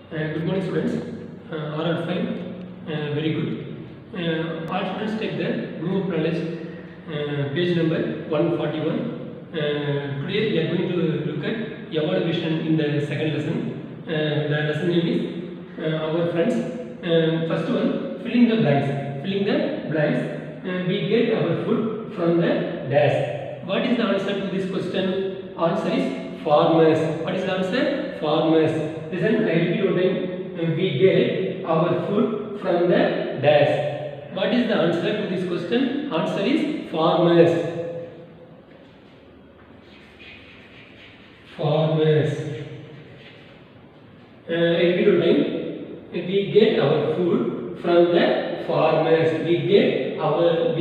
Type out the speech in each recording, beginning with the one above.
Good morning, students. All are fine. Very good. All students take the Group of Knowledge, page number 141. Today we are going to look at evaluation in the second lesson. The lesson name is our friends. First one, filling the blanks. Filling the blanks. We get our food from the dash. What is the answer to this question? Answer is farmers. What is the answer? Farmers. Listen, I repeat one time. We get our food from the dash. What is the answer to this question? Answer is farmers. Farmers. I repeat one time. We get our food from the farmers. We get our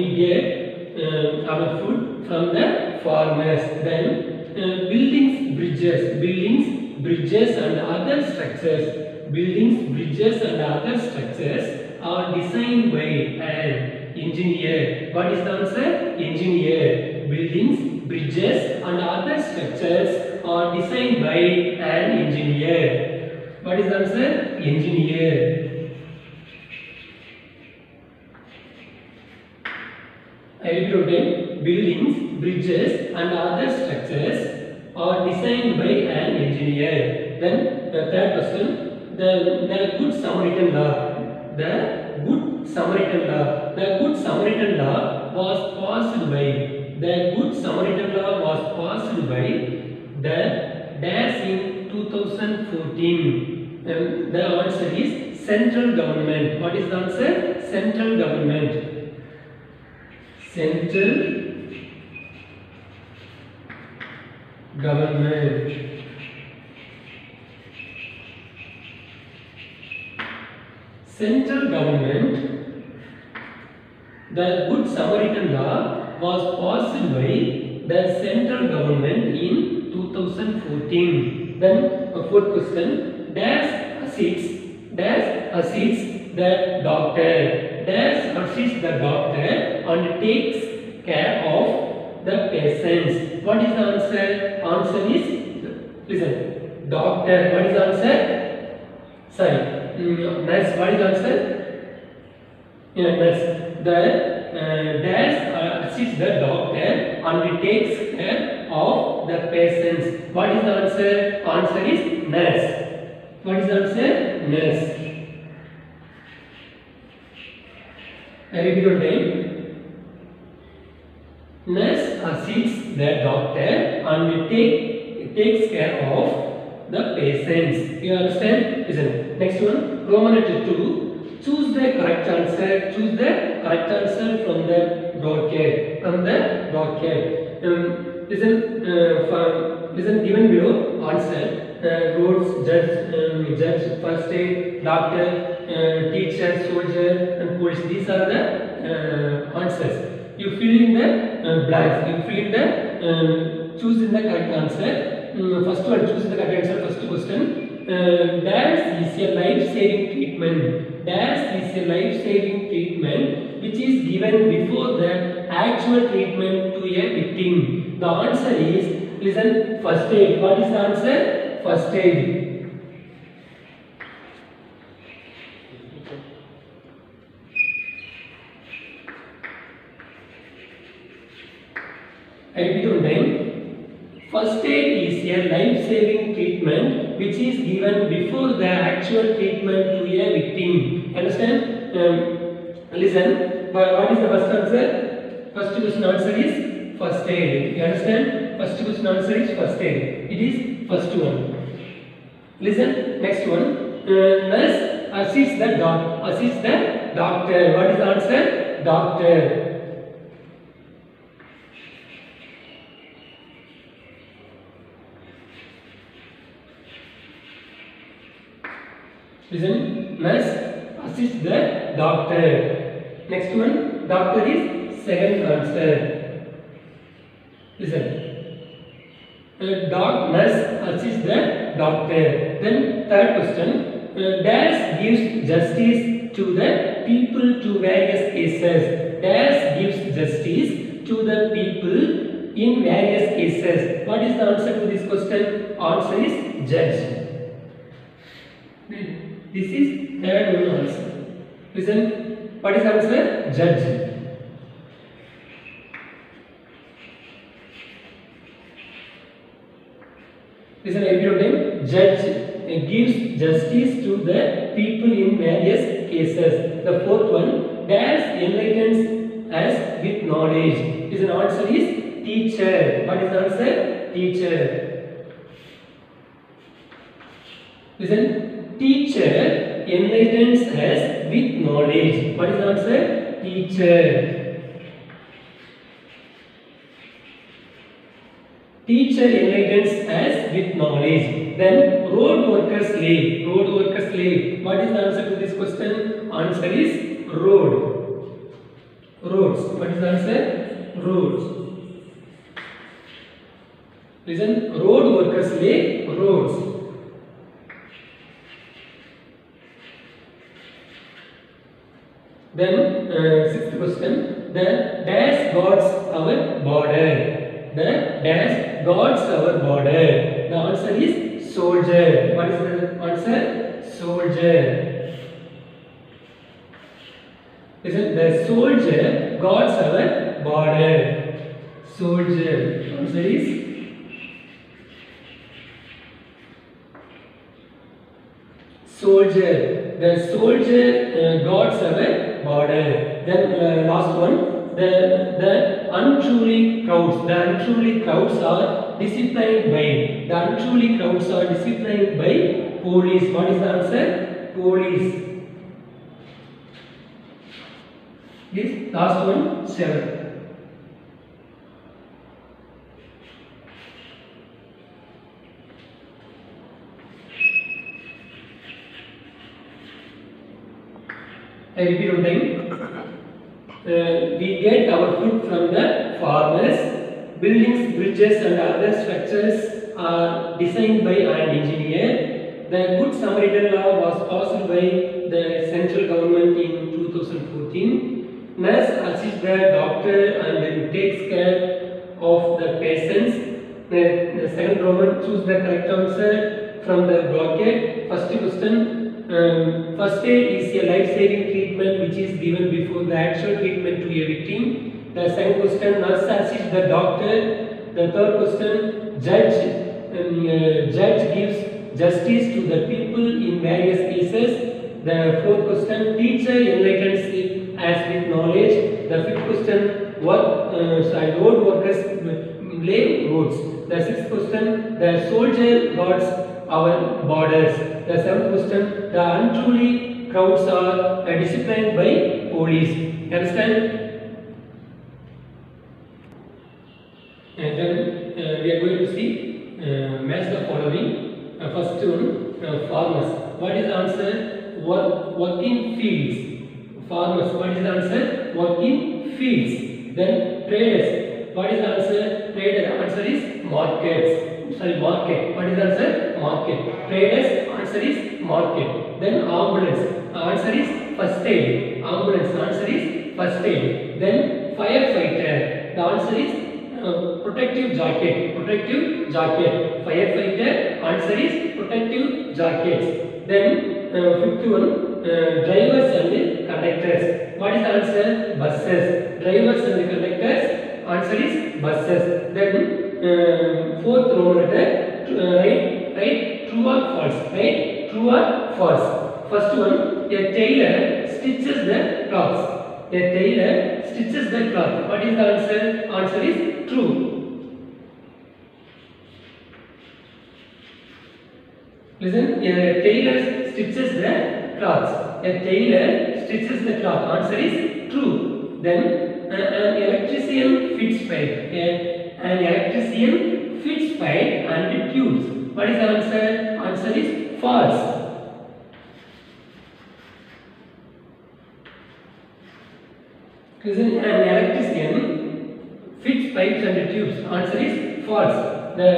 food from the farmers. Then bridges and other structures. Buildings, bridges and other structures are designed by an engineer. What is the answer? Engineer. Buildings, bridges and other structures are designed by an engineer. What is the answer? Engineer. I repeat again. Buildings, bridges and other structures are designed by an engineer. Then the third question, the Good Samaritan law. The Good Samaritan law. The Good Samaritan law was passed by. The Good Samaritan law was passed by the dash in 2014. The answer is central government. What is the answer? Central government. Central government. Central government. The Good Samaritan law was passed by the central government in 2014. Then fourth question. Dash assists the doctor. Dash assists the doctor and takes care of the patients. What is the answer? Answer is, listen, doctor. What is the answer? Sorry. Nurse. What is the answer? Nurse. The dash assists the doctor and takes care of the patients. What is the answer? Answer is nurse. What is the answer? Nurse. I repeat one time. Nurse assists the doctor and takes care of the patients. You understand? Listen. Next one. Roman letter 2. Choose the correct answer. Choose the correct answer from the docket. Listen. Given below answer. Roads, judge, first aid, doctor, teacher, soldier, and police. These are the answers. You fill in the blanks. You fill in the choose in the correct answer. First one, choose the correct answer. First question. Dash is a life-saving treatment. Dash is a life-saving treatment which is given before the actual treatment to a victim. The answer is, listen, first aid. What is the answer? First aid. I repeat one time. First aid is a life-saving treatment which is given before the actual treatment to a victim. Understand? Listen. What is the first answer? First question answer is first aid. You understand? First question answer is first aid. It is first one. Listen. Next one. Nurse assists the doctor. What is the answer? Doctor. Listen, nurse assists the doctor. Next one, doctor is second answer. Listen, nurse assists the doctor. Then third question, dash gives justice to the people to various cases. Dash gives justice to the people in various cases. What is the answer to this question? Answer is judge. This is third one also. Listen, what is answer? Judge. Listen, every time, judge gives justice to the people in various cases. The fourth one, dares enlightens us with knowledge. Listen, answer is teacher. What is the answer? Teacher. Listen, teacher enlightens us with knowledge. What is the answer? Teacher. Teacher enlightens us with knowledge. Then road worker slave. Road worker slave. What is the answer to this question? Answer is road. Roads. What is the answer? Roads. Listen, road worker slave. Roads. Then sixth question. The dash guards our border. The dash guards our border. The answer is soldier. What is the answer? Soldier. Listen, the soldier guards our border. Soldier. Answer is soldier. The soldier guards our border. Then last one. The unruly crowds. The unruly crowds are disciplined by. The unruly crowds are disciplined by police. What is the answer? Police. This last one, 7. I repeat one time. We get our food from the farmers. Buildings, bridges and other structures are designed by an engineer. The Good Samaritan law was passed by the central government in 2014. Nurse assists the doctor and takes care of the patients. The second Roman, choose the correct answer from the bracket. First question. First aid is a life-saving treatment which is given before the actual treatment to a victim. The second question, nurse assists the doctor. The third question, judge gives justice to the people in various cases. The fourth question, teacher enlightens us with knowledge. The fifth question, road workers lay roads. The sixth question, the soldier guards our borders. The seventh question, the unruly crowds are disciplined by police. Understand? And then we are going to see match the following. First one, farmers. What is the answer? Work in fields. Farmers. What is the answer? Work in fields. Then traders. What is the answer? Trader. Answer is markets. Sorry, market. What is the answer? Market. Traders. Answer is market. Then ambulance. Answer is first aid. Ambulance. Answer is first aid. Then firefighter. The answer is protective jacket. Protective jacket. Firefighter. Answer is protective jackets. Then fifth one, drivers and conductors. What is the answer? Buses. Drivers and conductors. Answer is buses. Then fourth Roman letter, right? True or false? Right? True or false? First one, a tailor stitches the clothes. A tailor stitches the cloth. What is the answer? Answer is true. Listen, a tailor stitches the cloths. A tailor stitches the cloth. Answer is true. Then an electrician fits pipe. An electrician fits pipe and tubes. What is the answer? Answer is false. Listen, an electrician fits pipes and tubes. Answer is false. The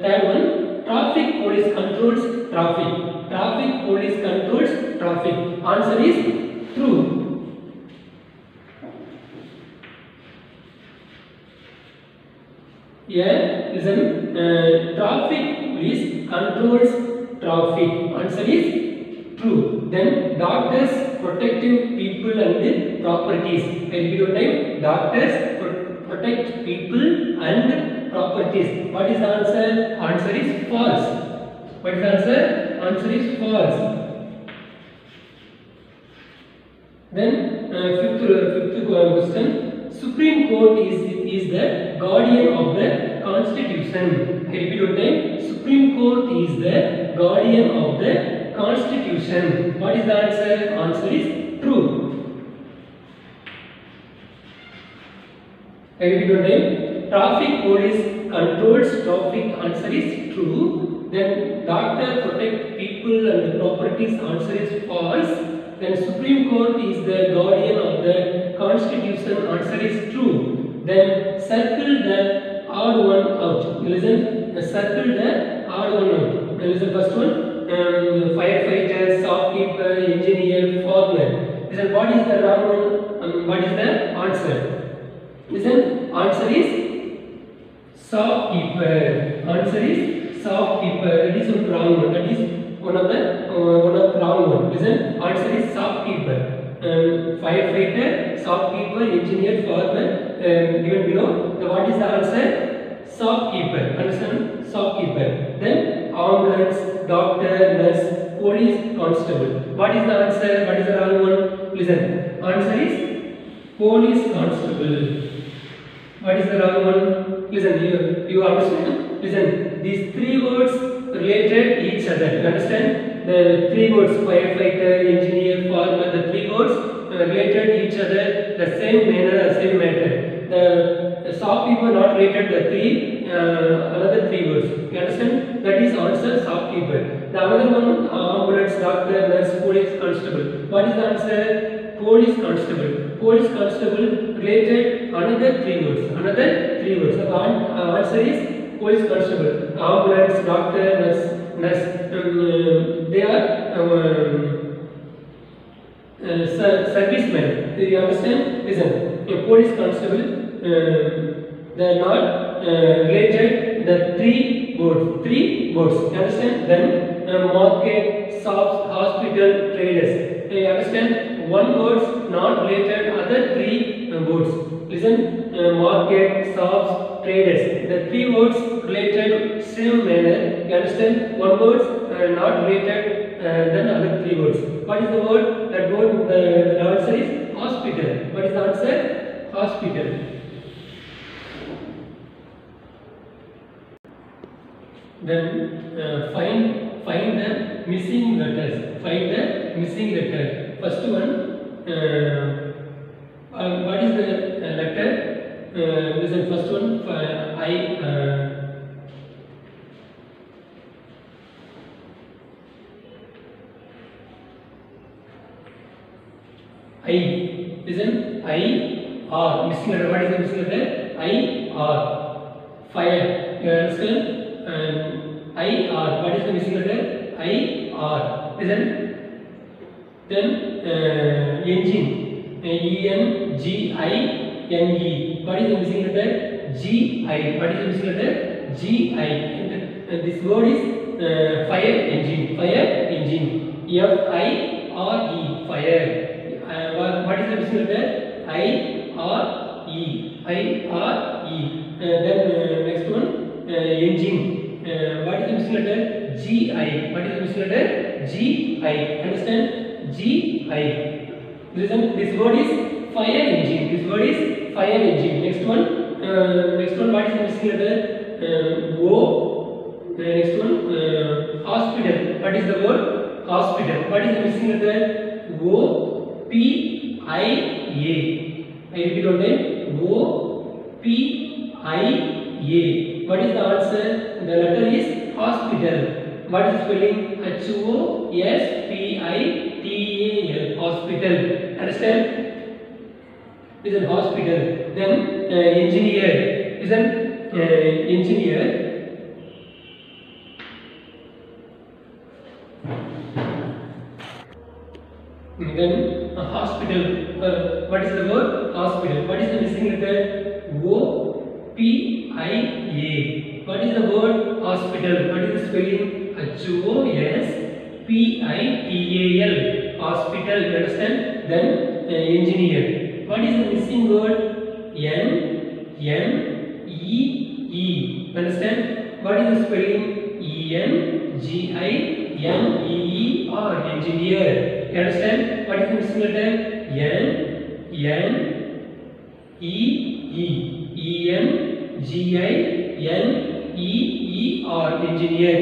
third one, traffic police controls traffic. Traffic police controls traffic. Answer is true. Here, listen, traffic police controls traffic. Answer is true. Then doctors protective people and properties. I repeat one time. Doctors protect people and properties. What is the answer? Answer is false. What is the answer? Answer is false. Then fifth question. Supreme Court is the guardian of the Constitution. I repeat one time. Supreme Court is the guardian of the Constitution. What is the answer? Answer is true. I repeat one time. Traffic police controls traffic. Answer is true. Then doctor protect people and properties. Answer is false. Then Supreme Court is the guardian of the Constitution. Answer is true. Then circle the odd one out. Listen. Circle the odd one out. Listen. First one. Firefighter, shopkeeper, engineer, farmer. Listen. What is the wrong one? What is the answer? Listen. Answer is shopkeeper. Answer is shopkeeper. That is one wrong one. That is one of the wrong one. Listen. Answer is shopkeeper. Firefighter, shopkeeper, engineer, farmer. Given below. So what is the answer? Shopkeeper. Understand? Shopkeeper. Then ambulance, doctor, nurse, police, constable. What is the answer? What is the wrong one? Listen. Answer is police constable. What is the wrong one? Listen. You understand? Listen. These three words related each other. You understand? The three words firefighter, engineer, farmer. The three words related each other. The same manner, same matter. The shopkeeper not related the three another three words. You understand? That is answer shopkeeper. The other one ambulance, doctor, nurse, police, constable. What is the answer? Police constable. Police constable related another three words. Another three words. The answer is police constable. Ambulance, doctor, nurse. They are servicemen. Do you understand? Listen. A police constable. They are not related the three words. Three words. You understand? Then market, shops, hospital, traders. You understand? One word not related other three words. Listen. Market, shops, traders. The three words related same manner. You understand? One word not related than other three words. What is the word? That word. The answer is hospital. What is the answer? Hospital. Then find the missing letters. Find the missing letter. First one. What is the letter? Listen. First one. I. Listen. I. R. Missing letter. What is the missing letter? I. R. Fire. You understand? I. R. What is the missing letter? I. R. Listen. Then engine. E. N. G. I. N. E. What is the missing letter? G. I. What is the missing letter? G. I. This word is fire engine. Fire engine. F. I. R. E. Fire. What is the missing letter? I. R. E. I. R. E. Then next one, engine. What is the missing letter? G. I. What is the missing letter? G. I. Understand? G. I. Listen. This word is fire engine. This word is fire engine. Next one. What is the missing letter? O. Next one. Hospital. What is the word? Hospital. What is the missing letter? O. P. I. A. I repeat one time. O. P. I. A. What is the answer? The letter is hospital. What is the spelling? H. O. S. P. I. T. A. L. Hospital. Understand? Listen. Hospital. Then engineer. Listen. Engineer. Then hospital. What is the word? Hospital. What is the missing letter? O. P. I. A. What is the word? Hospital. What is the spelling? H. O. S. P-I-T-A-L, hospital, you understand? Then engineer. What is the missing word? N-N-E-E, understand? What is the spelling? E-N-G-I-N-E-E-R, engineer, you understand? What is the missing letter? N-N-E-E, E-N-G-I-N-E-E-R, engineer.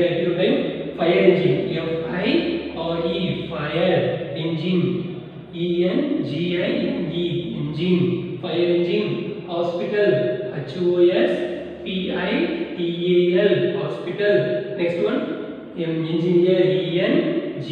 Fire engine, F-I-R-E, fire engine, E-N-G-I-N-E, engine, fire engine. Hospital, H-O-S-P-I-T-A-L, hospital. Next one, engineer, E-N-G-I-N-E-E-R,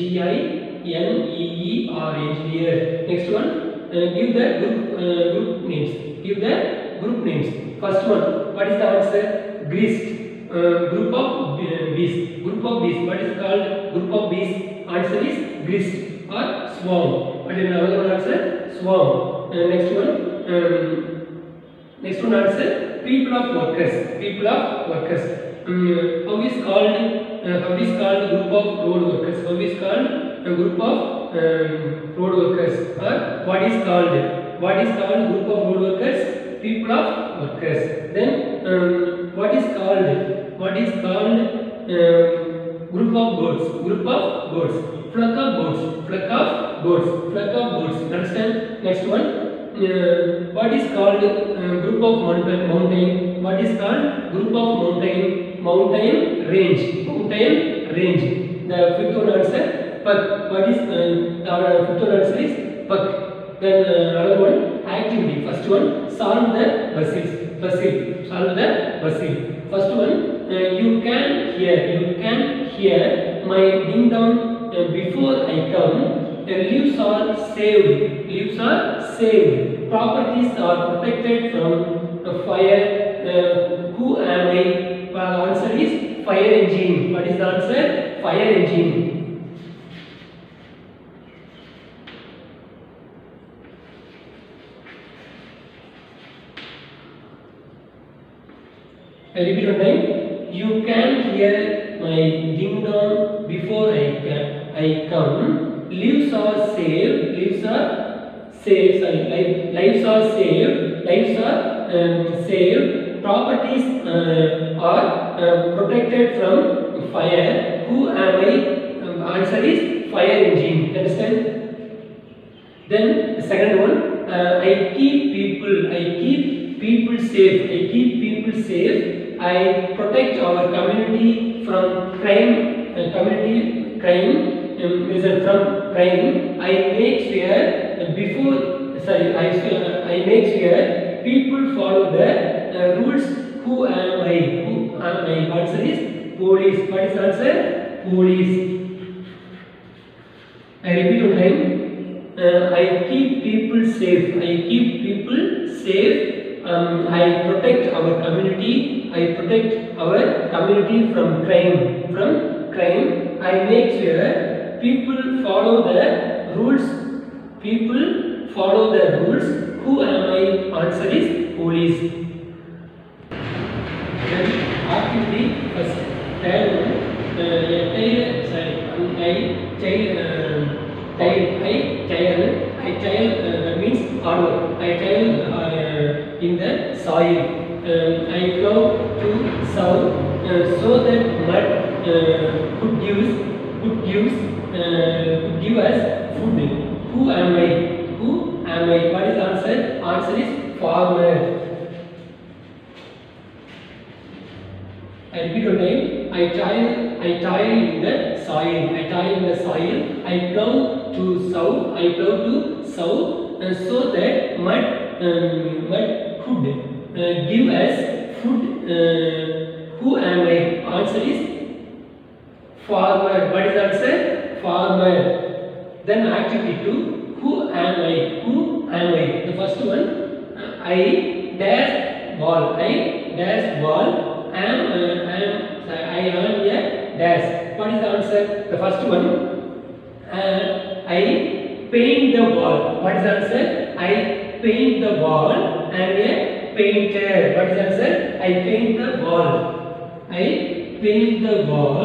engineer. Next one, give the group names. Give the group names. First one, what is the answer? Grist. Group of bees. Group of bees. What is called group of bees? Answer is grist or swarm. What is another answer? Swarm. Next one. Next one answer. People of workers. People of workers. How is called group of road workers? How is called a group of road workers? Or what is called group of road workers? People of workers. Then what is called group of birds? Group of birds. Flock of birds. Flock of birds. Flock of birds. Understand? Next one. What is called group of mountain? What is called group of mountain? Mountain range. Mountain range. The fifth one answer, puck. What is the fifth one answer is puck. Then another one, activity. First one, solve the puzzles. Solve the puzzle. First one, you can hear my ding dong before I come. Leaves are saved. Properties are protected from fire. Who am I? The answer is fire engine. What is the answer? Fire engine. I repeat one time. You can hear my ding dong before I come. Lives are saved. Lives are saved. Properties are protected from fire. Who am I? Answer is fire engine. Understand? Then the second one, I keep people safe. I protect our community from crime. From crime. I make sure people follow the rules. Who am I? Answer is police. What is answer? Police. I repeat one time. I keep people safe. I protect our community. From crime. I make sure people follow the rules. Who am I? Answer is police. Then activity first. Third one, that means hard work. I child in the soil. I plow to sow so that mud could give us food. Who am I? What is the answer? Answer is farmer. I repeat one time. I toil in the soil. I plow to sow. So that mud could give us food. Who am I? Answer is farmer. What is the answer? Farmer. Then activity 2. Who am I? The first one, I dash ball. I am a dash. What is the answer? The first one, I paint the wall. What is the answer? I paint the wall. I am a painter. What is the answer? I paint the wall.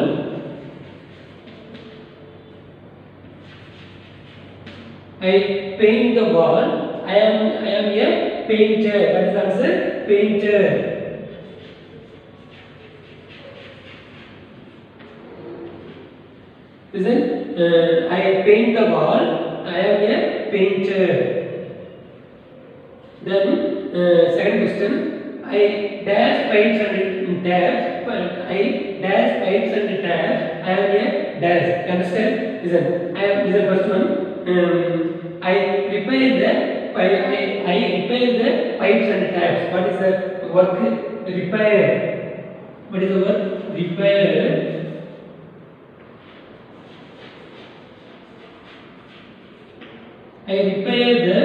I paint the wall. I am a painter. That is answer. Painter. Listen. I paint the wall. I am a painter. Then second question. I dash pipes and taps. I dash pipes and taps. I am a dash. Understand? Listen. Listen first one. I repair the pipes and taps. What is the work? Repair. What is the work? Repair. I repair the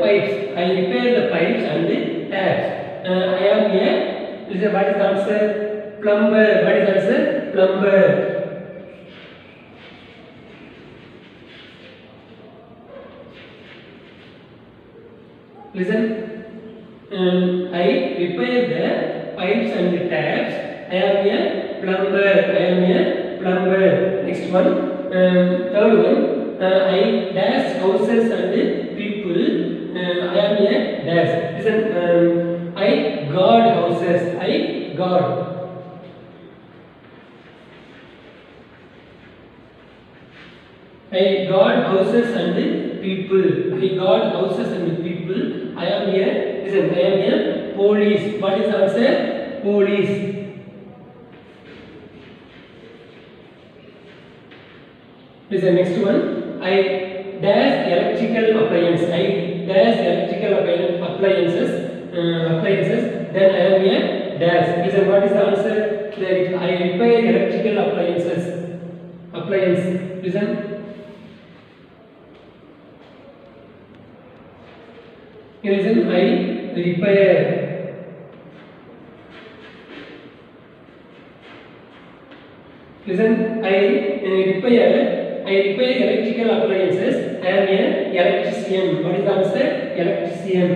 pipes. I repair the pipes and the taps. I am a. What is the answer? Plumber. What is the answer? Plumber. Listen. I repair the pipes and the taps. I am a plumber. I am a plumber. Next one. Third one. I dash houses and people. I am a dash. Listen. I guard houses. I guard. I guard houses and people. I guard houses and people. I am a. Listen. I am a police. What is the answer? Police. Listen. Next one. I dash electrical appliances. I dash electrical appliances. Then I am a dash. Listen. What is the answer? I repair electrical appliances. Listen. Listen. I repair. Listen. I repair electrical appliances. I am an electrician. What is the answer? Electrician.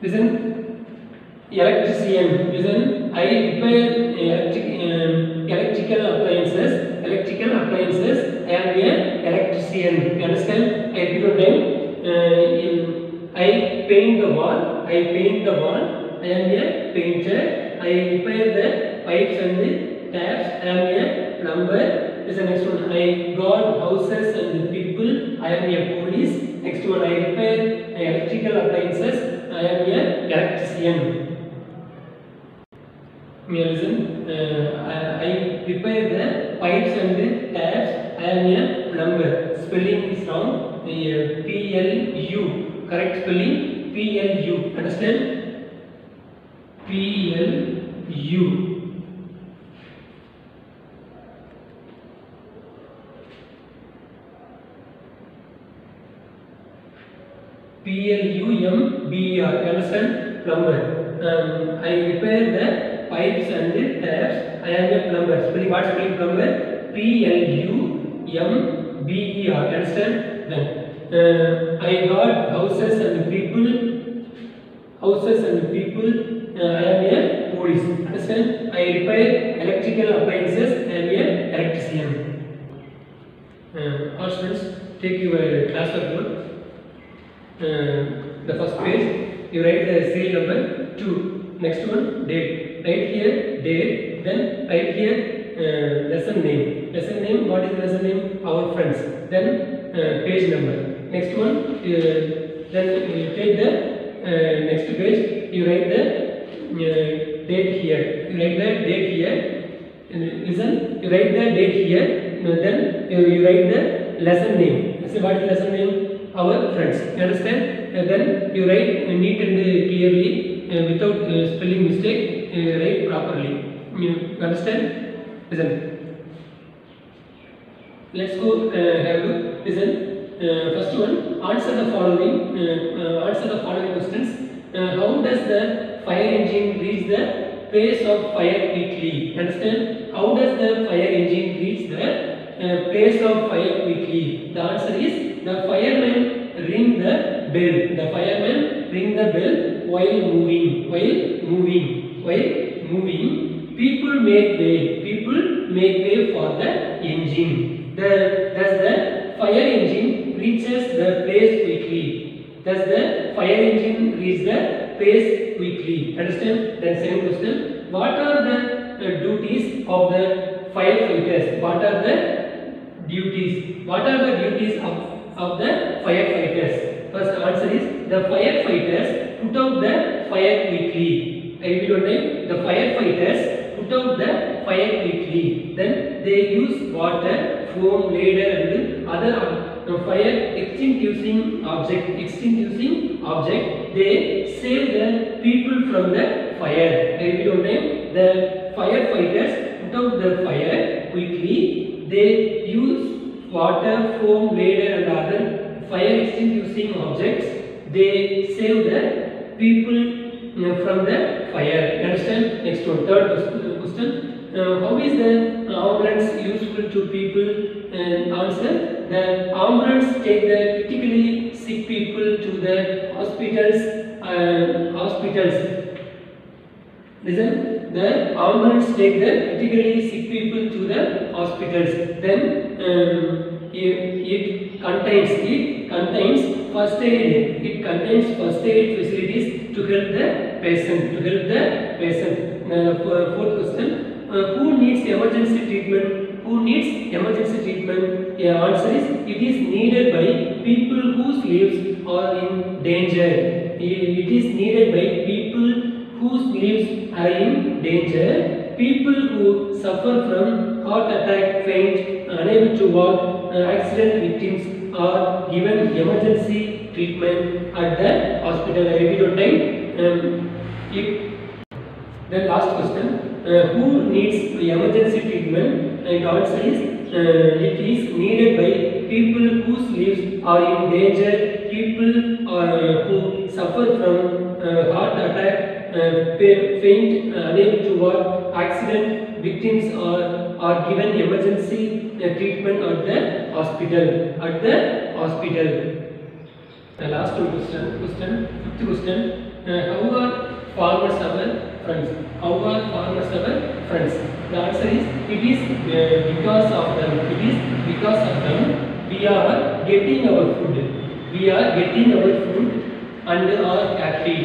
Listen. Electrician. Listen. I repair electrical appliances. I am an electrician. You understand? I repeat again. I paint the wall. I am a painter. I repair the pipes and the taps. I am a plumber. This is the next one. I guard houses and people. I am a police. Next one. I repair electrical appliances. I am a electrician. Listen. I repair the pipes and the taps. I am a plumber. Spelling is wrong. PLU. Correct spelling. PLU. Understand? PLU. PLUMBER. Understand? Plumber. I repair the pipes and the taps. I am a plumber. Spelling. What spelling plumber? PLUMBER. Understand? Then I guard houses and people. I am a police. Understand? I repair electrical appliances. I am a electrician. All students, take your class work. The first page, you write the serial number 2. Next one, date. Write here date. Then write here lesson name. Lesson name. What is the lesson name? Our friends. Then page number. Next one. Then you take the next page. You write the date here. You write the date here. Listen. You write the date here. Then you write the lesson name. So what is lesson name? Our friends. You understand? Then you write neat and clearly without spelling mistake. Write properly. You understand? Listen. Let's go have a look. Listen. First one. Answer the following. Answer the following questions. How does the fire engine reach the place of fire quickly? Understand? How does the fire engine reach the place of fire quickly? The answer is the firemen ring the bell. The firemen ring the bell while moving. While moving, people make way. People make way for the engine. Thus the fire engine reaches the place quickly. Thus the fire engine reaches the place quickly. Understand? Then second question. What are the duties of the firefighters? What are the duties? What are the duties of the firefighters? First answer is the firefighters put out the fire quickly. I repeat one time. The firefighters put out the fire quickly. Then they use water, foam, ladle and other fire extinguishing object. They save the people from the fire. I repeat one time. The firefighters put out the fire quickly. They use water, foam, ladle and other fire extinguishing objects. They save the people from the fire. Understand? Next one, third question. How is the ambulance useful to people? Answer: the ambulance take the critically sick people to the hospitals. Listen, the ambulance take the critically sick people to the hospitals. Then it contains first aid. It contains first aid facilities to help the patient. Fourth question. Who needs emergency treatment? Answer is: it is needed by people whose lives are in danger. It is needed by people whose lives are in danger. People who suffer from heart attack, faint, unable to walk, accident victims are given emergency treatment at the hospital. I repeat one time. Then last question. Who needs emergency treatment? And answer is: it is needed by people whose lives are in danger. People who suffer from heart attack, faint, unable to walk, accident victims are given emergency treatment at the hospital. The last question. Fifth question. How are farmers our friends? The answer is: it is because of them. We are getting our food. And are happy.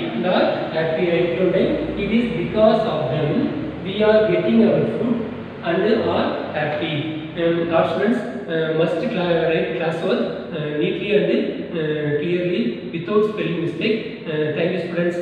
It is because of them we are getting our food and are happy. Our students must write classwork neatly and clearly without spelling mistake. Thank you, students.